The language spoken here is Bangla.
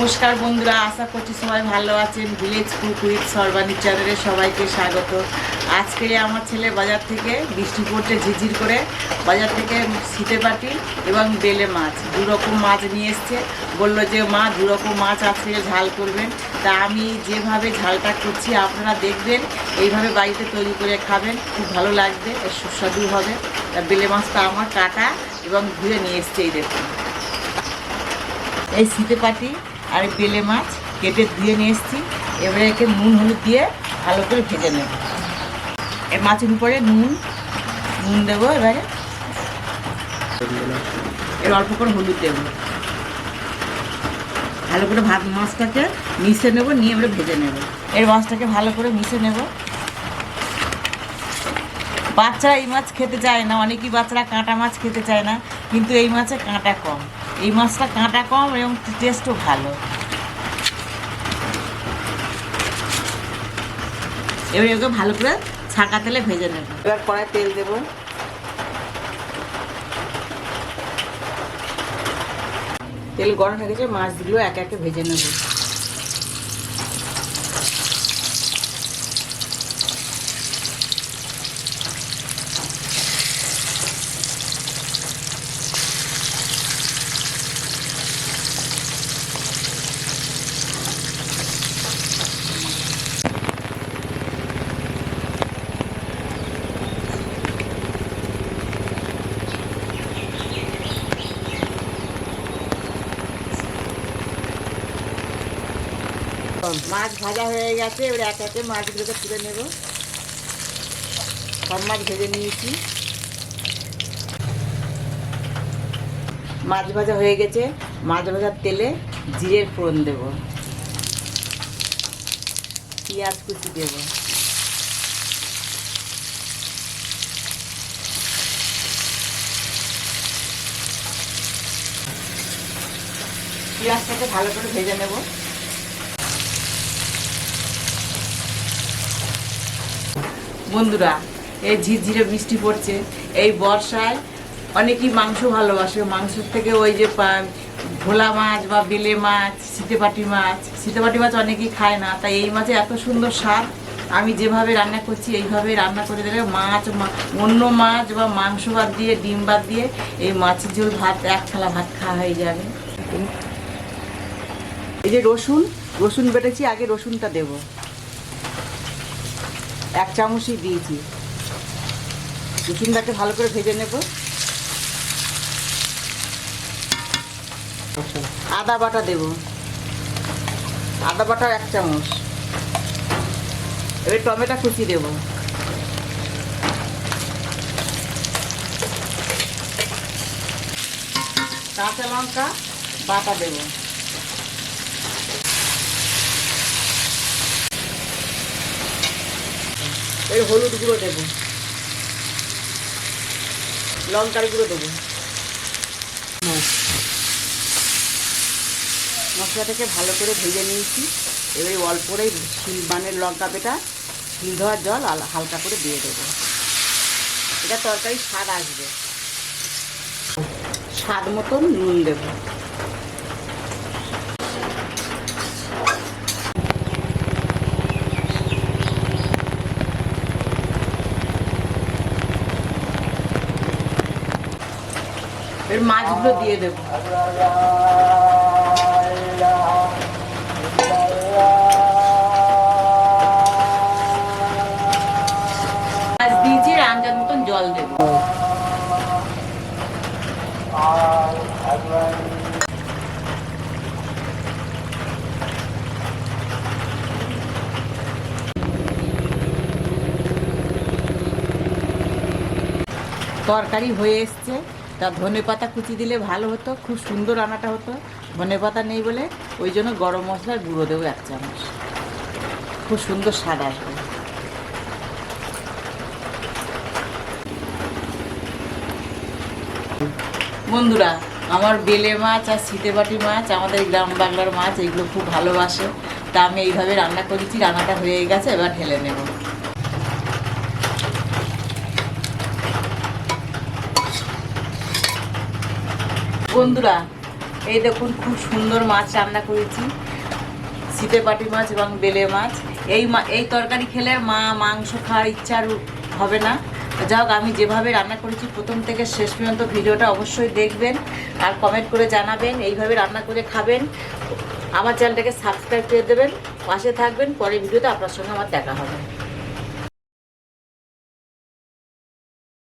নমস্কার বন্ধুরা, আশা করছি সবাই ভালো আছেন। ভিলেজ কুক উইথ সর্বাণী চ্যানেলে সবাইকে স্বাগত। আজকে আমার ছেলে বাজার থেকে বৃষ্টি পড়ছে ঝিরঝির করে, বাজার থেকে সিতেপাটি এবং বেলে মাছ দুরকম মাছ নিয়ে এসছে। বললো যে মা দুরকম মাছ আজকে ঝাল করবেন। তা আমি যেভাবে ঝালটা করছি আপনারা দেখবেন, এইভাবে বাড়িতে তৈরি করে খাবেন, খুব ভালো লাগবে, সুস্বাদু হবে। তা বেলে মাছটা আমার কাটা এবং ধুয়ে নিয়ে এসছে। এই দেখুন, এই সিতেপাটি আর বেলে মাছ কেটে ধুয়ে নিয়ে এসেছি। এবারে একে নুন হলুদ দিয়ে ভালো করে ভেজে নেব। এই মাছের উপরে নুন দেবো, এবারে এর অল্প করে হলুদ দেবো। ভালো করে মাছটাকে মিশে নেব, নিয়ে এবারে ভেজে নেব। এর মাছটাকে ভালো করে মিশে নেব। বাচ্চারা এই মাছ খেতে চায় না, অনেকেই বাচ্চারা কাঁটা মাছ খেতে চায় না, কিন্তু এই মাছে কাঁটা কম। এই মাছটা কাঁটা কম এবং টেস্টও ভালো। এবার ওকে ভালো করে ছাঁকা তেলে ভেজে নেব। এবার কড়াই তেল দেব। তেল গরম হয়ে গেছে, মাছগুলো একে একে ভেজে নেব। মাছ ভাজা হয়ে গেছে, এবার এক একে মাছগুলোকে তুলে নেব। সব মাছ ভেজে নিয়েছি। মাছ ভাজা হয়ে গেছে, মাছ ভাজার তেলে জিরের ফোড়ন দেব, পেঁয়াজ কুচি দেব, পেঁয়াজটাকে ভালো করে ভেজে নেব। বন্ধুরা, এই ঝিরঝিরে বৃষ্টি পড়ছে, এই বর্ষায় অনেকেই মাংস ভালোবাসে। মাংসের থেকে ওই যে ভোলা মাছ বা বেলে মাছ, সিতেপাটি মাছ অনেকেই খায় না। তাই এই মাছে এত সুন্দর স্বাদ। আমি যেভাবে রান্না করছি এইভাবে রান্না করে দিলে অন্য মাছ বা মাংস বাদ দিয়ে, ডিম বাদ দিয়ে এই মাছের ঝোল ভাত, এক থালা ভাত খাওয়া হয়ে যাবে। এই যে রসুন বেটেছি, আগে রসুনটা দেব। 1 চামচই দিয়েছি। রসুনটাকে ভালো করে ভেজে নেব। আদা বাটা দেব, আদা বাটা 1 চামচ। এবার টমেটো কুচি দেব। কাঁচা লঙ্কা বাটা দেব। এর হলুদ গুঁড়ো দেব, লঙ্কার গুঁড়ো দেবো। মশলাটাকে ভালো করে ভেজে নিয়েছি। এবারে অল্প করে লঙ্কা পেটা শিল ধোয়ার জল হালকা করে দিয়ে দেবো। এটা তরকারি স্বাদ আসবে। স্বাদ মতন নুন দেবো। এর মাছগুলো দিয়ে দেবো। মাছ দিয়েছি, আন্দাজ মতন জল দেবো। তরকারি হয়ে এসছে। তা ধনেপাতা কুচি দিলে ভালো হতো, খুব সুন্দর রান্নাটা হতো। ধনেপাতা নেই বলে ওই জন্য গরম মশলার গুঁড়ো দেবো 1 চামচ, খুব সুন্দর স্বাদ আসবে। বন্ধুরা, আমার বেলে মাছ আর সিতেপাটি মাছ আমাদের গ্রাম বাংলার মাছ, এগুলো খুব ভালোবাসে। তা আমি এইভাবে রান্না করেছি। রান্নাটা হয়ে গেছে, এবার ঢেলে নেব। বন্ধুরা, এই দেখুন খুব সুন্দর মাছ রান্না করেছি, শীতে পাটি মাছ এবং বেলে মাছ। এই তরকারি খেলে মাংস খাওয়ার ইচ্ছা আর হবে না। যাই হোক, আমি যেভাবে রান্না করেছি প্রথম থেকে শেষ পর্যন্ত ভিডিওটা অবশ্যই দেখবেন আর কমেন্ট করে জানাবেন, এইভাবে রান্না করে খাবেন। আমার চ্যানেলটাকে সাবস্ক্রাইব করে দেবেন, পাশে থাকবেন। পরের ভিডিওতে আপনার সঙ্গে আমার দেখা হবে।